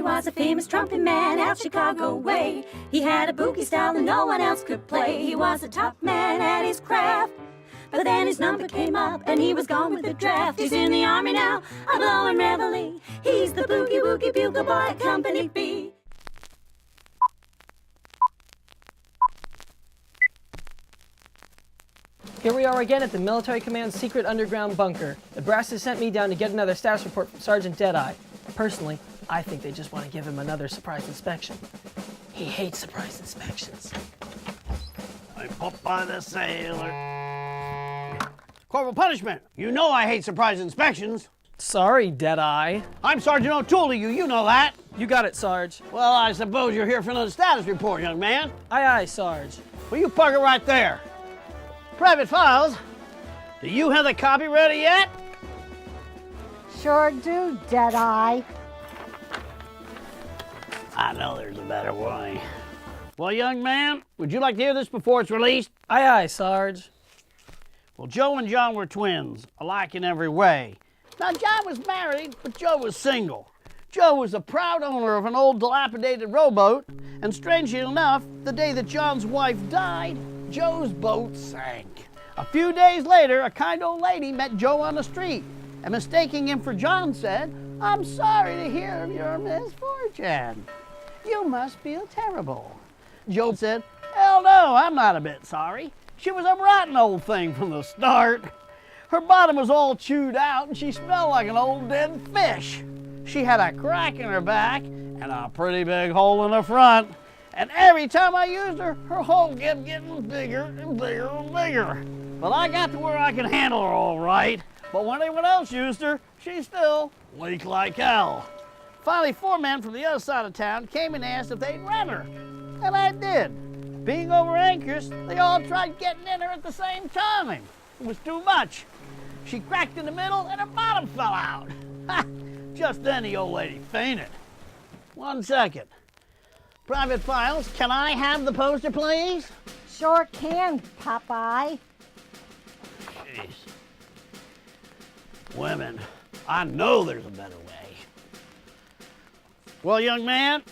was a famous trumpet man out Chicago way. He had a boogie style that no one else could play. He was a top man at his craft, but then his number came up and he was gone with the draft. He's in the army now, a blowing reveille. He's the boogie woogie bugle boy at Company B. Here we are again at the Military Command's secret underground bunker. The brass has sent me down to get another status report from Sergeant Deadeye. Personally, I think they just want to give him another surprise inspection. He hates surprise inspections. I'm Popeye the Sailor. Corporal Punishment, you know I hate surprise inspections. Sorry, Deadeye. I'm Sergeant O'Toole, you know that. You got it, Sarge. Well, I suppose you're here for another status report, young man. Aye, aye, Sarge. Well, you park it right there. Private Files, do you have the copy ready yet? Sure do, Deadeye. I know there's a better way. Well, young man, would you like to hear this before it's released? Aye, aye, Sarge. Well, Joe and John were twins, alike in every way. Now, John was married, but Joe was single. Joe was the proud owner of an old dilapidated rowboat, and strangely enough, the day that John's wife died, Joe's boat sank. A few days later, a kind old lady met Joe on the street, and mistaking him for John said, "I'm sorry to hear of your misfortune. You must feel terrible." Joe said, "Hell no, I'm not a bit sorry. She was a rotten old thing from the start. Her bottom was all chewed out and she smelled like an old dead fish. She had a crack in her back and a pretty big hole in the front. And every time I used her, her hole kept getting bigger and bigger and bigger. But I got to where I could handle her all right. But when anyone else used her, she still leaked like hell." Finally, 4 men from the other side of town came and asked if they'd rent her. And I did. Being over anxious, they all tried getting in her at the same time. It was too much. She cracked in the middle and her bottom fell out. Ha! Just then the old lady fainted. 1 second. Private Files, can I have the poster, please? Sure can, Popeye. Jeez. Women, I know there's a better way. Well, young man,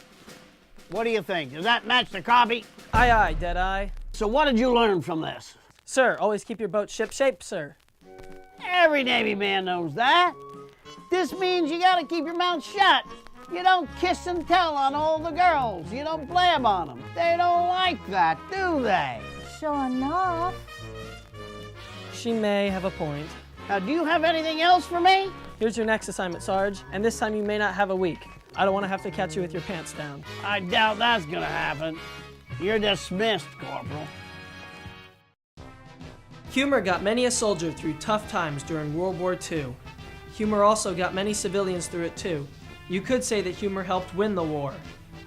what do you think? Does that match the copy? Aye, aye, Deadeye. So what did you learn from this? Sir, always keep your boat ship-shape, sir. Every Navy man knows that. This means you gotta keep your mouth shut. You don't kiss and tell on all the girls. You don't blab on them. They don't like that, do they? Sure enough. She may have a point. Now, do you have anything else for me? Here's your next assignment, Sarge, and this time you may not have a week. I don't want to have to catch you with your pants down. I doubt that's gonna happen. You're dismissed, Corporal. Humor got many a soldier through tough times during World War II. Humor also got many civilians through it too. You could say that humor helped win the war.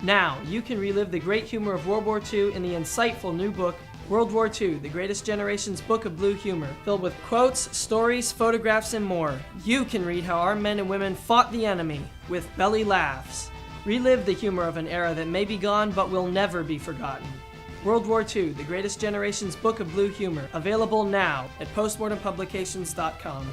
Now, you can relive the great humor of World War II in the insightful new book, World War II, The Greatest Generation's Book of Blue Humor, filled with quotes, stories, photographs, and more. You can read how our men and women fought the enemy with belly laughs. Relive the humor of an era that may be gone but will never be forgotten. World War II, The Greatest Generation's Book of Blue Humor, available now at postmortempublications.com.